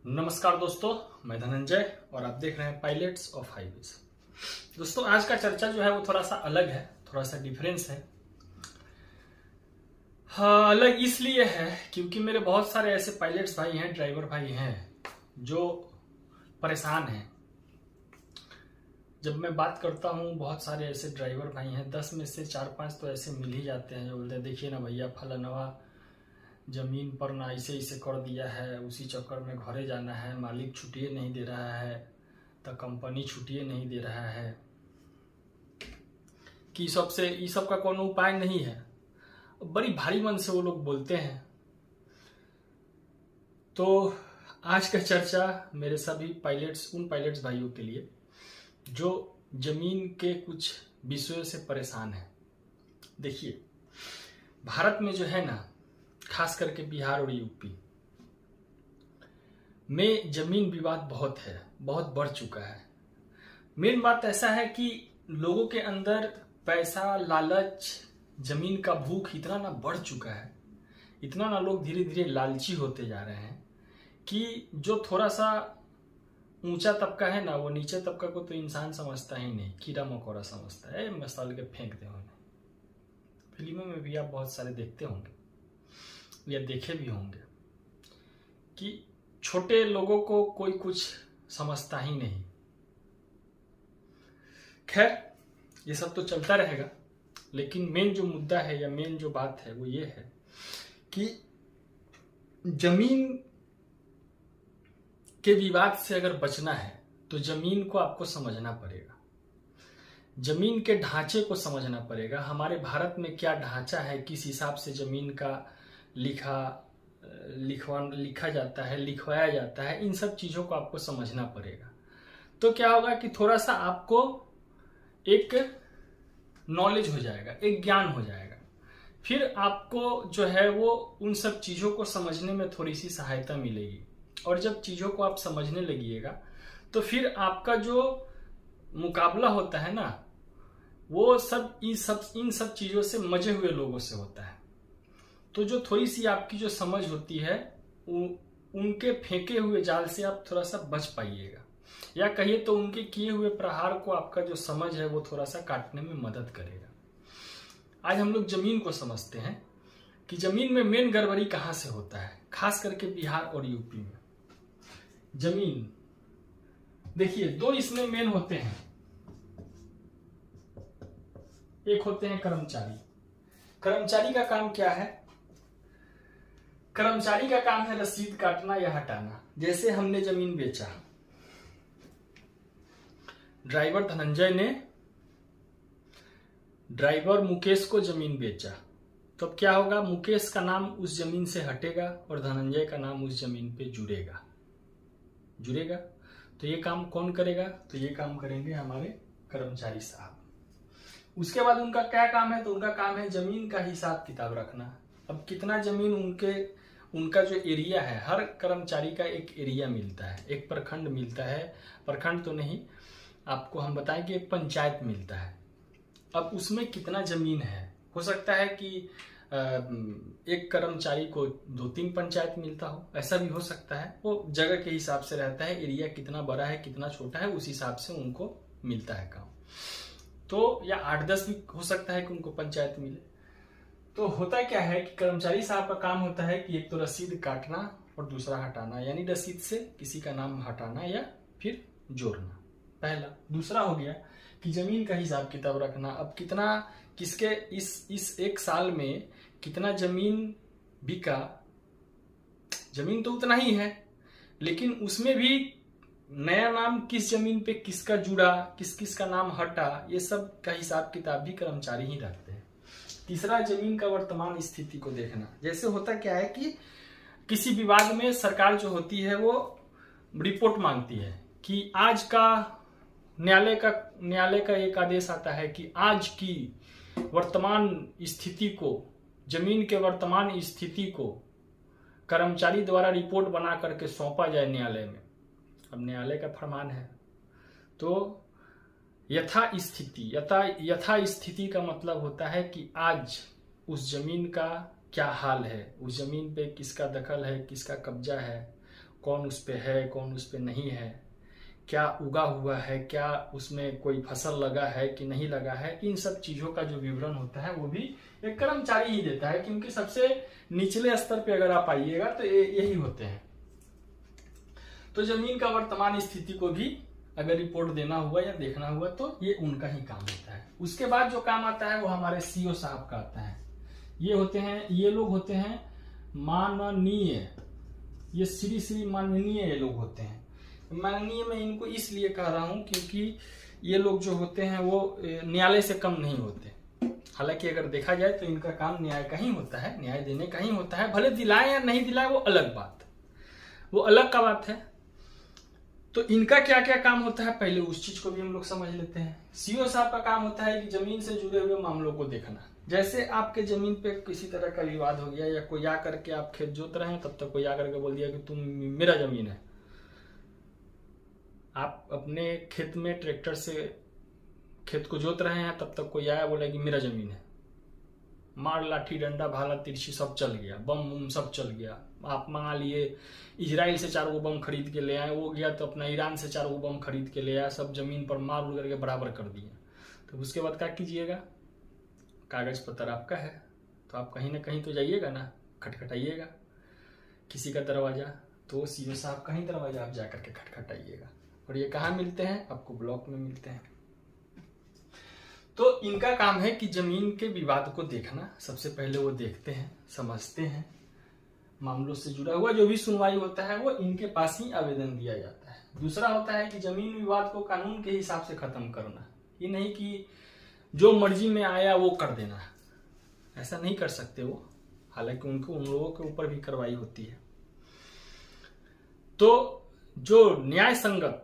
नमस्कार दोस्तों, मैं धनंजय और आप देख रहे हैं पायलट्स ऑफ हाईवेज। दोस्तों, आज का चर्चा जो है वो थोड़ा सा अलग है, थोड़ा सा डिफरेंस है। हाँ, अलग इसलिए है क्योंकि मेरे बहुत सारे ऐसे पायलट्स भाई हैं, ड्राइवर भाई हैं जो परेशान हैं। जब मैं बात करता हूँ, बहुत सारे ऐसे ड्राइवर भाई हैं, 10 में से 4-5 तो ऐसे मिल ही जाते हैं जो बोलते हैं देखिए ना भैया, फलानवा जमीन पर ना ऐसे कर दिया है, उसी चक्कर में घरे जाना है, मालिक छुट्टिए नहीं दे रहा है, तो कंपनी छुट्टिए नहीं दे रहा है कि ई सब का कोनो उपाय नहीं है। बड़ी भारी मन से वो लोग बोलते हैं। तो आज का चर्चा मेरे सभी पायलट्स, उन पायलट्स भाइयों के लिए जो जमीन के कुछ विषयों से परेशान है। देखिए, भारत में जो है ना, खास करके बिहार और यूपी में जमीन विवाद बहुत है, बहुत बढ़ चुका है। मेन बात ऐसा है कि लोगों के अंदर पैसा, लालच, जमीन का भूख इतना ना बढ़ चुका है, इतना ना लोग धीरे धीरे लालची होते जा रहे हैं कि जो थोड़ा सा ऊंचा तबका है ना, वो नीचे तबका को तो इंसान समझता ही नहीं, कीड़ा मकोड़ा समझता है, मसाल के फेंक दे उन्हें। फिल्मों में भी आप बहुत सारे देखते होंगे या देखे भी होंगे कि छोटे लोगों को कोई कुछ समझता ही नहीं। खैर, ये सब तो चलता रहेगा, लेकिन मेन जो मुद्दा है या मेन जो बात है वो ये है कि जमीन के विवाद से अगर बचना है तो जमीन को आपको समझना पड़ेगा, जमीन के ढांचे को समझना पड़ेगा। हमारे भारत में क्या ढांचा है, किस हिसाब से जमीन का लिखा जाता है, लिखवाया जाता है, इन सब चीजों को आपको समझना पड़ेगा। तो क्या होगा कि थोड़ा सा आपको एक नॉलेज हो जाएगा, एक ज्ञान हो जाएगा। फिर आपको जो है वो उन सब चीजों को समझने में थोड़ी सी सहायता मिलेगी। और जब चीजों को आप समझने लगिएगा तो फिर आपका जो मुकाबला होता है ना, वो सब इन सब चीजों से मजे हुए लोगों से होता है। तो जो थोड़ी सी आपकी जो समझ होती है, उनके फेंके हुए जाल से आप थोड़ा सा बच पाइएगा, या कहिए तो उनके किए हुए प्रहार को आपका जो समझ है वो थोड़ा सा काटने में मदद करेगा। आज हम लोग जमीन को समझते हैं कि जमीन में मेन गड़बड़ी कहां से होता है, खास करके बिहार और यूपी में। जमीन देखिए, दो इसमें मेन होते हैं। एक होते हैं कर्मचारी। कर्मचारी का काम क्या है? कर्मचारी का काम है रसीद काटना या हटाना। जैसे हमने जमीन बेचा, ड्राइवर धनंजय ने ड्राइवर मुकेश को जमीन बेचा, तो अब क्या होगा, मुकेश का नाम उस जमीन से हटेगा और धनंजय का नाम उस जमीन पे जुड़ेगा। तो ये काम कौन करेगा? तो ये काम करेंगे हमारे कर्मचारी साहब। उसके बाद उनका क्या काम है? तो उनका काम है जमीन का हिसाब किताब रखना। अब कितना जमीन उनका जो एरिया है, हर कर्मचारी का एक एरिया मिलता है, एक प्रखंड मिलता है, प्रखंड तो नहीं, आपको हम बताएंगे एक पंचायत मिलता है। अब उसमें कितना जमीन है, हो सकता है कि एक कर्मचारी को 2-3 पंचायत मिलता हो, ऐसा भी हो सकता है। वो जगह के हिसाब से रहता है, एरिया कितना बड़ा है कितना छोटा है, उस हिसाब से उनको मिलता है काम। तो या 8-10 भी हो सकता है कि उनको पंचायत मिले। तो होता क्या है कि कर्मचारी साहब का काम होता है कि एक तो रसीद काटना और दूसरा हटाना, यानी रसीद से किसी का नाम हटाना या फिर जोड़ना, पहला। दूसरा हो गया कि जमीन का हिसाब किताब रखना। अब कितना किसके इस एक साल में कितना जमीन बिका, जमीन तो उतना ही है, लेकिन उसमें भी नया नाम किस जमीन पे किसका जुड़ा, किस का नाम हटा, ये सब का हिसाब किताब भी कर्मचारी ही रखते हैं। तीसरा, जमीन का वर्तमान स्थिति को देखना। जैसे होता क्या है कि किसी विवाद में सरकार जो होती है वो रिपोर्ट मांगती है कि आज का न्यायालय का एक आदेश आता है कि आज की वर्तमान स्थिति को, जमीन के वर्तमान स्थिति को कर्मचारी द्वारा रिपोर्ट बना करके सौंपा जाए न्यायालय में। अब न्यायालय का फरमान है, तो यथा स्थिति का मतलब होता है कि आज उस जमीन का क्या हाल है, उस जमीन पे किसका दखल है, किसका कब्जा है, कौन उस पे है, कौन उस पे नहीं है, क्या उगा हुआ है, क्या उसमें कोई फसल लगा है कि नहीं लगा है, इन सब चीजों का जो विवरण होता है वो भी एक कर्मचारी ही देता है, क्योंकि सबसे निचले स्तर पे अगर आप आइएगा तो यही होते हैं। तो जमीन का वर्तमान स्थिति को भी अगर रिपोर्ट देना हुआ या देखना हुआ तो ये उनका ही काम होता है। उसके बाद जो काम आता है वो हमारे सीओ साहब का आता है। ये लोग होते हैं माननीय, ये श्री माननीय ये लोग होते हैं। माननीय मैं इनको इसलिए कह रहा हूं क्योंकि ये लोग जो होते हैं वो न्यायालय से कम नहीं होते। हालांकि अगर देखा जाए तो इनका काम न्याय का ही होता है, न्याय देने का ही होता है, भले दिलाए या नहीं दिलाए वो अलग का बात है। तो इनका क्या क्या काम होता है पहले उस चीज को भी हम लोग समझ लेते हैं। सीओ साहब का काम होता है कि जमीन से जुड़े हुए मामलों को देखना। जैसे आपके जमीन पे किसी तरह का विवाद हो गया या कोई आकर के आप खेत जोत रहे हैं, तब तक कोई आकर के बोल दिया कि तुम मेरा जमीन है। आप अपने खेत में ट्रैक्टर से खेत को जोत रहे हैं, तब तक कोई आया बोला कि मेरा जमीन है। मार लाठी डंडा भाला तिरछी सब चल गया, बम सब चल गया। आप मंगा लिए इजराइल से 4 बम खरीद के ले आए, वो गया तो अपना ईरान से 4 बम खरीद के ले आया, सब जमीन पर मार उड़ करके बराबर कर दिया। तो उसके बाद क्या कीजिएगा? कागज पत्र आपका है तो आप कहीं ना कहीं तो जाइएगा ना, खटखटाइएगा किसी का दरवाजा। तो सीओ साहब का ही दरवाजा आप जाकर के खटखटाइएगा। और ये कहाँ मिलते हैं? आपको ब्लॉक में मिलते हैं। तो इनका काम है कि जमीन के विवाद को देखना। सबसे पहले वो देखते हैं, समझते हैं, मामलों से जुड़ा हुआ जो भी सुनवाई होता है वो इनके पास ही आवेदन दिया जाता है। दूसरा होता है कि जमीन विवाद को कानून के हिसाब से खत्म करना। ये नहीं कि जो मर्जी में आया वो कर देना, ऐसा नहीं कर सकते वो। हालांकि उन लोगों के ऊपर भी कार्रवाई होती है। तो जो न्याय संगत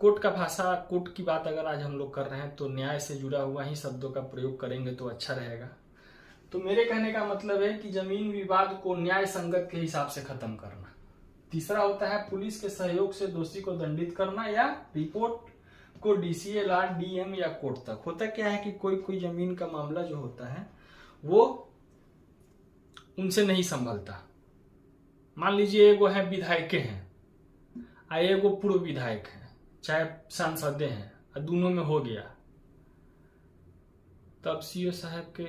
कोर्ट का भाषा, कोर्ट की बात अगर आज हम लोग कर रहे हैं तो न्याय से जुड़ा हुआ ही शब्दों का प्रयोग करेंगे तो अच्छा रहेगा। तो मेरे कहने का मतलब है कि जमीन विवाद को न्याय संगत के हिसाब से खत्म करना। तीसरा होता है पुलिस के सहयोग से दोषी को दंडित करना या रिपोर्ट को DCLR, DM या कोर्ट तक। होता क्या है कि कोई जमीन का मामला जो होता है वो उनसे नहीं संभलता। मान लीजिए एगो है विधायक हैं आ एगो पूर्व विधायक है, चाहे सांसद हैं, और दोनों में हो गया, तब सीओ साहब के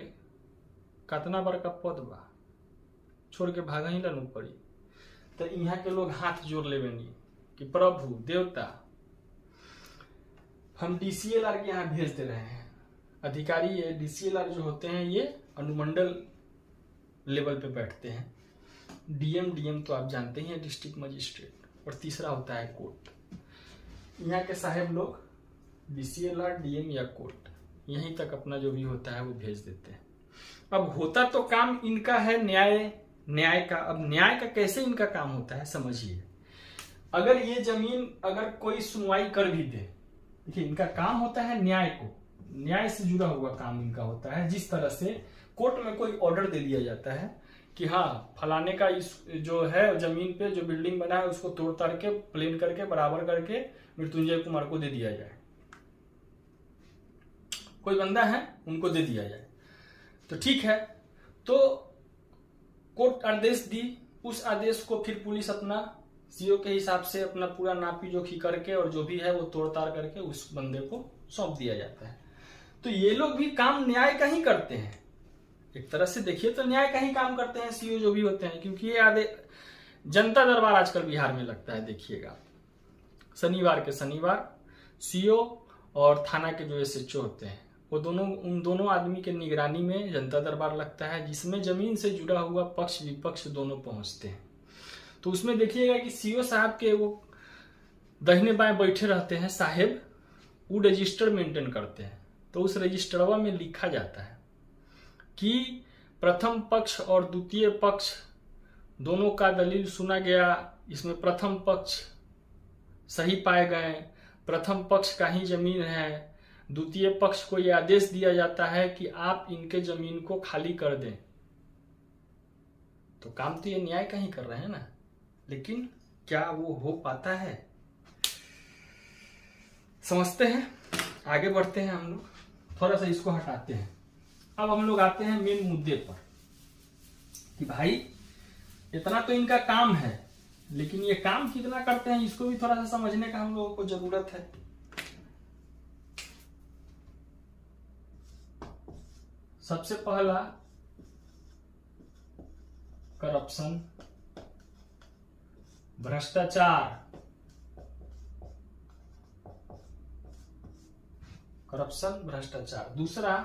कितना बड़का पद बा, छोड़ के भागा ही लानू पड़ी। तो यहाँ के लोग हाथ जोड़ लेवेंगे कि प्रभु देवता हम DCLR के यहाँ भेज दे रहे हैं। अधिकारी ये DCLR जो होते हैं ये अनुमंडल लेवल पे बैठते हैं। DM तो आप जानते ही हैं, डिस्ट्रिक्ट मजिस्ट्रेट। और तीसरा होता है कोर्ट। यहाँ के साहेब लोग DCLR, DM या कोर्ट यहीं तक अपना जो भी होता है वो भेज देते हैं। अब होता तो काम इनका है न्याय का। अब न्याय का कैसे इनका काम होता है समझिए। अगर ये जमीन अगर कोई सुनवाई कर भी दे, देखिए इनका काम होता है न्याय से जुड़ा हुआ काम इनका होता है। जिस तरह से कोर्ट में कोई ऑर्डर दे दिया जाता है कि हाँ फलाने का इस जो है जमीन पे जो बिल्डिंग बना है उसको तोड़ ताड़ के प्लेन करके बराबर करके मृत्युंजय कुमार को दे दिया जाए, कोई बंदा है उनको दे दिया जाए, तो ठीक है। तो कोर्ट आदेश दी, उस आदेश को फिर पुलिस अपना सीओ के हिसाब से अपना पूरा नापी जोखी करके और जो भी है वो तोड़ ताड़ करके उस बंदे को सौंप दिया जाता है। तो ये लोग भी काम न्याय का ही करते हैं। एक तरह से देखिए तो न्याय का ही काम करते हैं सीओ जो भी होते हैं, क्योंकि ये जनता दरबार आजकल बिहार में लगता है। देखिएगा शनिवार के शनिवार सीओ और थाना के जो SHO होते हैं वो उन दोनों आदमी के निगरानी में जनता दरबार लगता है, जिसमें जमीन से जुड़ा हुआ पक्ष विपक्ष दोनों पहुंचते हैं। तो उसमें देखिएगा कि सीओ साहब के वो दाहिने बाएं बैठे रहते हैं साहेब, वो रजिस्टर मेंटेन करते हैं। तो उस रजिस्टरवा में लिखा जाता है कि प्रथम पक्ष और द्वितीय पक्ष दोनों का दलील सुना गया, इसमें प्रथम पक्ष सही पाए गए, प्रथम पक्ष का ही जमीन है, द्वितीय पक्ष को यह आदेश दिया जाता है कि आप इनके जमीन को खाली कर दें। तो काम तो ये न्याय का ही कर रहे हैं ना, लेकिन क्या वो हो पाता है? समझते हैं, आगे बढ़ते हैं हम लोग, थोड़ा सा इसको हटाते हैं। अब हम लोग आते हैं मेन मुद्दे पर कि भाई इतना तो इनका काम है लेकिन ये काम कितना करते हैं इसको भी थोड़ा सा समझने का हम लोगों को जरूरत है। सबसे पहला करप्शन, भ्रष्टाचार, करप्शन भ्रष्टाचार। दूसरा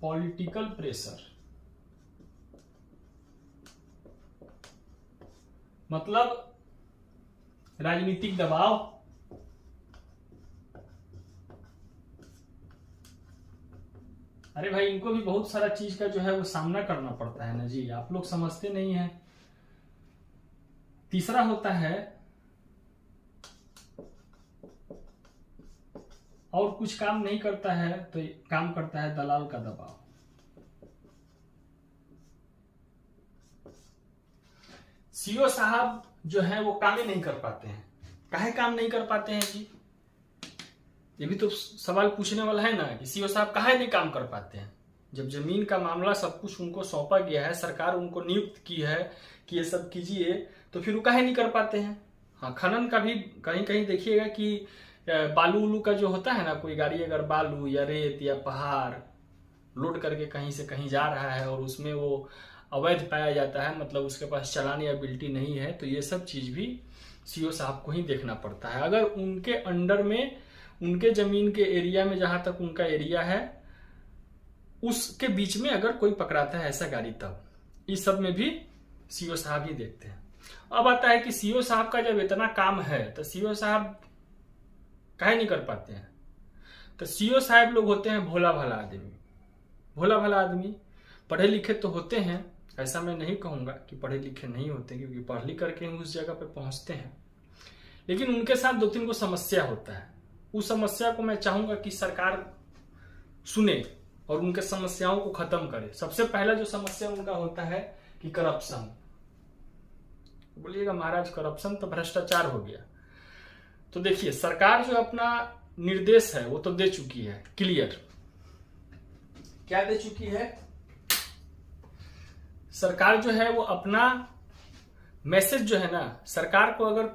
पॉलिटिकल प्रेशर, मतलब राजनीतिक दबाव। अरे भाई इनको भी बहुत सारा चीज का जो है वो सामना करना पड़ता है ना जी, आप लोग समझते नहीं हैं। तीसरा होता है और कुछ काम नहीं करता है तो काम करता है दलाल का दबाव। सीओ साहब जो है वो काम ही नहीं कर पाते हैं। काहे काम नहीं कर पाते हैं जी, ये भी तो सवाल पूछने वाला है ना कि सीओ साहब काहे नहीं काम कर पाते हैं। जब जमीन का मामला सब कुछ उनको सौंपा गया है, सरकार उनको नियुक्त की है कि ये सब कीजिए, तो फिर वो काहे नहीं कर पाते हैं। हाँ, खनन का भी कहीं कहीं देखिएगा कि बालू उलू का जो होता है ना, कोई गाड़ी अगर बालू या रेत या पहाड़ लोड करके कहीं से कहीं जा रहा है और उसमें वो अवैध पाया जाता है, मतलब उसके पास चालान या बिल्टी नहीं है, तो ये सब चीज भी सीओ साहब को ही देखना पड़ता है। अगर उनके अंडर में, उनके जमीन के एरिया में, जहां तक उनका एरिया है उसके बीच में अगर कोई पकड़ाता है ऐसा गाड़ी, तब इस सब में भी सीओ साहब ही देखते हैं। अब आता है कि सीओ साहब का जब इतना काम है तो सीओ साहब काहे नहीं कर पाते हैं। तो सीओ साहब लोग होते हैं भोला भाला आदमी। भोला भाला आदमी पढ़े लिखे तो होते हैं, ऐसा मैं नहीं कहूंगा कि पढ़े लिखे नहीं होते, क्योंकि पढ़ लिख करके उस जगह पे पहुंचते हैं, लेकिन उनके साथ दो तीन को समस्या होता है। उस समस्या को मैं चाहूंगा कि सरकार सुने और उनके समस्याओं को खत्म करे। सबसे पहला जो समस्या उनका होता है कि करप्शन। बोलिएगा महाराज करप्शन तो भ्रष्टाचार हो गया, तो देखिए सरकार जो अपना निर्देश है वो तो दे चुकी है क्लियर। क्या दे चुकी है सरकार जो है वो अपना मैसेज जो है ना, सरकार को अगर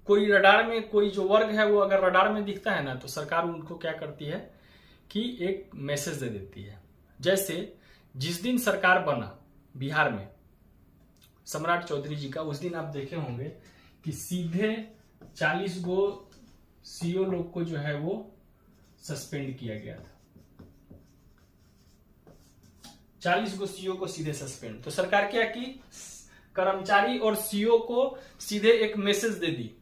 कोई रडार में कोई जो वर्ग है वो अगर रडार में दिखता है ना, तो सरकार उनको क्या करती है कि एक मैसेज दे देती है। जैसे जिस दिन सरकार बना बिहार में सम्राट चौधरी जी का, उस दिन आप देखे होंगे कि सीधे 40 गो सीओ लोग को जो है वो सस्पेंड किया गया था। 40 गो सीओ को सीधे सस्पेंड। तो सरकार क्या की, कर्मचारी और सीओ को सीधे एक मैसेज दे दी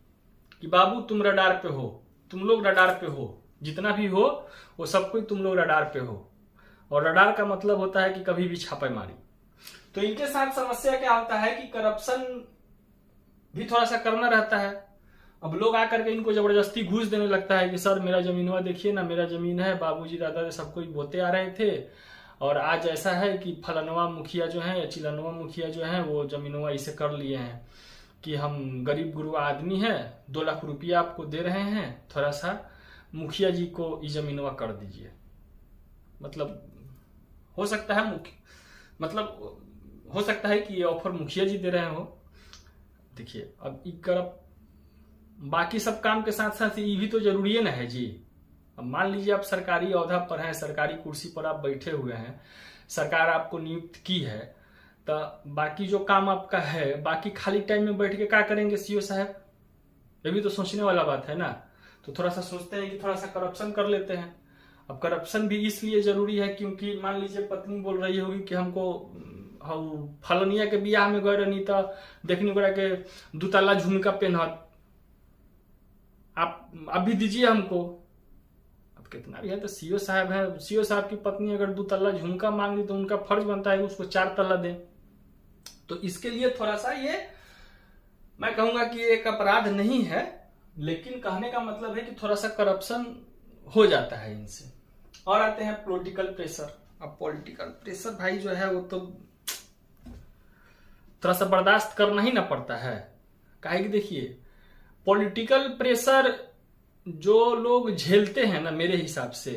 कि बाबू तुम रडार पे हो, तुम लोग रडार पे हो, जितना भी हो वो सब कोई तुम लोग रडार पे हो। और रडार का मतलब होता है कि कभी भी छापेमारी। तो इनके साथ समस्या क्या होता है कि करप्शन भी थोड़ा सा करना रहता है। अब लोग आकर के इनको जबरदस्ती घूस देने लगता है कि सर मेरा जमीनवा देखिए ना, मेरा जमीन है, बाबूजी दादा सब कोई बोते आ रहे थे और आज ऐसा है कि फलनवा मुखिया जो है या चिलनवा मुखिया जो है वो जमीनवा इसे कर लिए हैं कि हम गरीब गुरुआ आदमी है, 2 लाख रुपया आपको दे रहे हैं, थोड़ा सा मुखिया जी को ये जमीनवा कर दीजिए। मतलब हो सकता है हो सकता है कि ये ऑफर मुखिया जी दे रहे हो। देखिए अब बाकी सब काम के साथ साथ ये भी तो जरूरी है ना है जी। अब मान लीजिए आप सरकारी ओहदा पर हैं, सरकारी कुर्सी पर आप बैठे हुए हैं, सरकार आपको नियुक्त की है, तो बाकी जो काम आपका है, बाकी खाली टाइम में बैठ के क्या करेंगे सीओ साहब, ये भी तो सोचने वाला बात है ना। तो थोड़ा सा सोचते हैं कि थोड़ा सा करप्शन कर लेते हैं। अब करप्शन भी इसलिए जरूरी है क्योंकि मान लीजिए पत्नी बोल रही होगी कि हमको फलनिया के बियाह में गए रहनी तो देखने को के 2 तल्ला झुमका पहनत, आप अभी दीजिए हमको। अब कितना भी है तो सीओ साहब है, सीओ साहब की पत्नी अगर 2 तल्ला झुमका मांग ली तो उनका फर्ज बनता है उसको 4 तल्ला दें। तो इसके लिए थोड़ा सा ये मैं कहूंगा कि एक अपराध नहीं है, लेकिन कहने का मतलब है कि थोड़ा सा करप्शन हो जाता है इनसे। और आते हैं पॉलिटिकल प्रेशर। अब पॉलिटिकल प्रेशर भाई जो है वो तो थोड़ा सा बर्दाश्त करना ही ना पड़ता है। काहे कि देखिए पॉलिटिकल प्रेशर जो लोग झेलते हैं ना, मेरे हिसाब से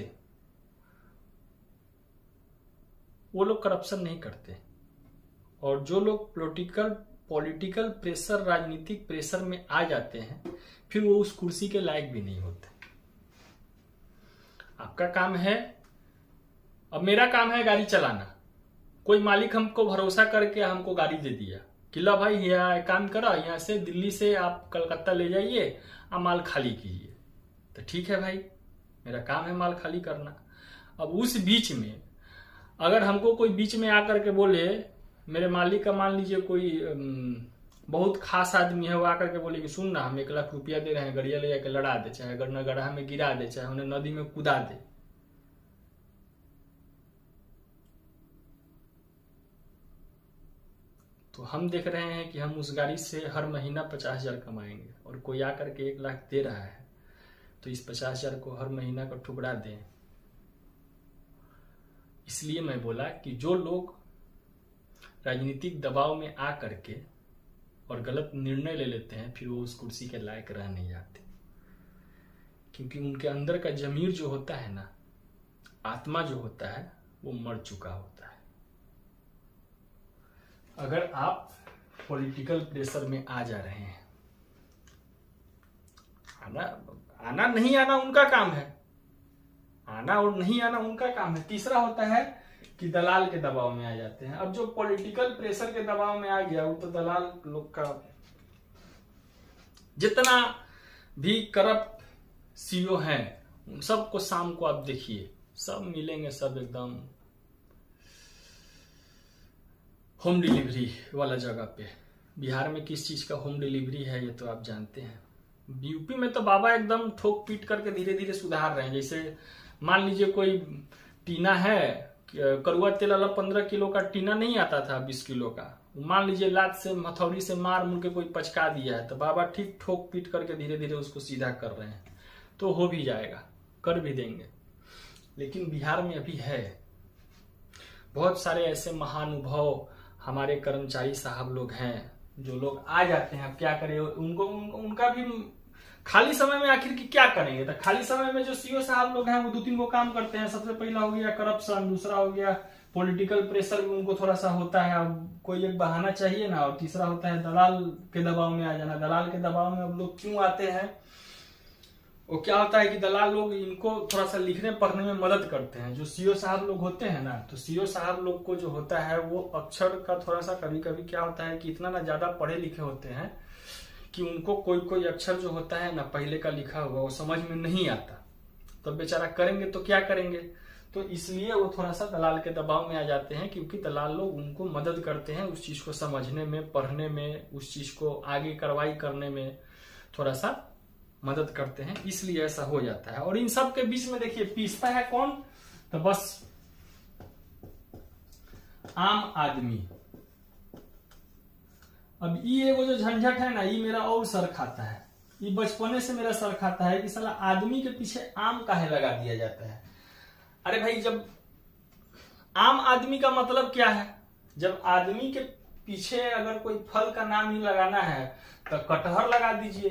वो लोग करप्शन नहीं करते। और जो लोग पॉलिटिकल प्रेशर, राजनीतिक प्रेशर में आ जाते हैं, फिर वो उस कुर्सी के लायक भी नहीं होते। आपका काम है, अब मेरा काम है गाड़ी चलाना। कोई मालिक हमको भरोसा करके हमको गाड़ी दे दिया कि ला भाई यहाँ काम करा, यहाँ से दिल्ली से आप कलकत्ता ले जाइए, आप माल खाली कीजिए, तो ठीक है भाई, मेरा काम है माल खाली करना। अब उस बीच में अगर हमको कोई बीच में आकर के बोले, मेरे मालिक का मान लीजिए कोई बहुत खास आदमी है, वो आकर के बोले कि सुन ना, हम 1 लाख रुपया दे रहे हैं, गड़िया ले जाके लड़ा दे, चाहे गड्ढा में गिरा दे, चाहे उन्हें नदी में कूदा दे, तो हम देख रहे हैं कि हम उस गाड़ी से हर महीना 50,000 कमाएंगे, और कोई आकर के 1 लाख दे रहा है, तो इस 50,000 को हर महीना का टुकड़ा दें। इसलिए मैं बोला कि जो लोग राजनीतिक दबाव में आ करके और गलत निर्णय ले लेते हैं, फिर वो उस कुर्सी के लायक रह नहीं जाते, क्योंकि उनके अंदर का जमीर जो होता है ना, आत्मा जो होता है, वो मर चुका होता है। अगर आप पॉलिटिकल प्रेशर में आ जा रहे हैं, आना नहीं आना उनका काम है, आना और नहीं आना उनका काम है। तीसरा होता है कि दलाल के दबाव में आ जाते हैं। अब जो पॉलिटिकल प्रेशर के दबाव में आ गया, वो तो दलाल लोग का, जितना भी करप्ट सीईओ हैं, उन सबको शाम को आप देखिए, सब मिलेंगे, सब एकदम होम डिलीवरी वाला जगह पे। बिहार में किस चीज का होम डिलीवरी है ये तो आप जानते हैं। यूपी में तो बाबा एकदम ठोक पीट करके धीरे धीरे सुधार रहे हैं। जैसे मान लीजिए कोई टीना है, कड़ुआ तेल वाला 15 किलो का टीना नहीं आता था 20 किलो का, मान लीजिए लात से हथौड़ी से मार मुड़ के कोई पचका दिया है, तो बाबा ठीक ठोक पीट करके धीरे धीरे उसको सीधा कर रहे हैं, तो हो भी जाएगा, कर भी देंगे। लेकिन बिहार में अभी है, बहुत सारे ऐसे महानुभाव हमारे कर्मचारी साहब लोग हैं, जो लोग आ जाते हैं। अब क्या करें, उनका भी खाली समय में आखिर की क्या करेंगे, तो खाली समय में जो सीईओ साहब लोग हैं, वो 2-3 को काम करते हैं। सबसे पहला हो गया करप्शन, दूसरा हो गया पॉलिटिकल प्रेशर भी उनको थोड़ा सा होता है, अब कोई एक बहाना चाहिए ना, और तीसरा होता है दलाल के दबाव में आ जाना। दलाल के दबाव में अब लोग क्यों आते हैं, वो क्या होता है कि दलाल लोग इनको थोड़ा सा लिखने पढ़ने में मदद करते हैं। जो सीईओ साहब लोग होते हैं ना, तो सीईओ साहब लोग को जो होता है, वो अक्षर का थोड़ा सा कभी कभी क्या होता है कि इतना ना ज्यादा पढ़े लिखे होते हैं कि उनको कोई अक्षर जो होता है ना, पहले का लिखा हुआ, वो समझ में नहीं आता। तो बेचारा करेंगे तो क्या करेंगे, तो इसलिए वो थोड़ा सा दलाल के दबाव में आ जाते हैं, क्योंकि दलाल लोग उनको मदद करते हैं उस चीज को समझने में, पढ़ने में, उस चीज को आगे कार्रवाई करने में थोड़ा सा मदद करते हैं, इसलिए ऐसा हो जाता है। और इन सब के बीच में देखिए पीसता है कौन, तो बस आम आदमी। अब ये वो जो झंझट है ना, ये मेरा और सर खाता है, ये बचपने से मेरा सर खाता है कि साला आदमी के पीछे आम काहे लगा दिया जाता है। अरे भाई, जब आम आदमी का मतलब क्या है, जब आदमी के पीछे अगर कोई फल का नाम ही लगाना है, तो कटहर लगा दीजिए,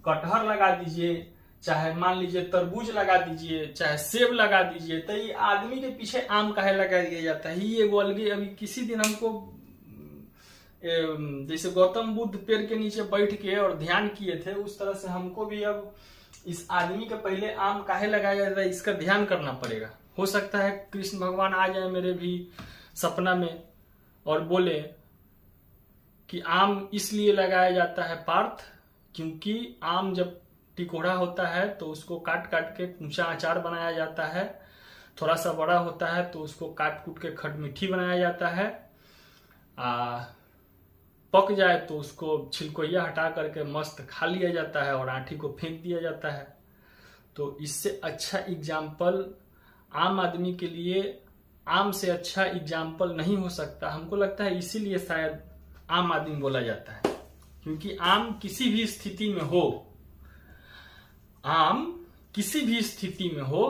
कटहर लगा दीजिए, चाहे मान लीजिए तरबूज लगा दीजिए, चाहे सेब लगा दीजिए। तो ये आदमी के पीछे आम काहे लगा दिया जाता है, ये वो अलग। अभी किसी दिन हमको जैसे गौतम बुद्ध पेड़ के नीचे बैठ के और ध्यान किए थे, उस तरह से हमको भी अब इस आदमी के पहले आम काहे लगाया जाता है, इसका ध्यान करना पड़ेगा। हो सकता है कृष्ण भगवान आ जाए मेरे भी सपना में और बोले कि आम इसलिए लगाया जाता है पार्थ, क्योंकि आम जब टिकोड़ा होता है तो उसको काट काट के ऊंचा अचार बनाया जाता है, थोड़ा सा बड़ा होता है तो उसको काट कूट के खट मीठी बनाया जाता है, पक जाए तो उसको छिलकोइया हटा करके मस्त खा लिया जाता है और आठी को फेंक दिया जाता है। तो इससे अच्छा एग्जाम्पल आम आदमी के लिए, आम से अच्छा एग्जाम्पल नहीं हो सकता। हमको लगता है इसीलिए शायद आम आदमी बोला जाता है, क्योंकि आम किसी भी स्थिति में हो, आम किसी भी स्थिति में हो,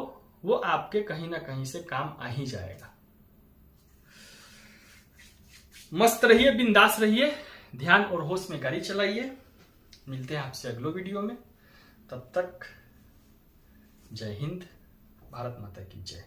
वो आपके कहीं ना कहीं से काम आ ही जाएगा। मस्त रहिए, बिंदास रहिए, ध्यान और होश में गाड़ी चलाइए। मिलते हैं आपसे अगले वीडियो में, तब तक जय हिंद, भारत माता की जय।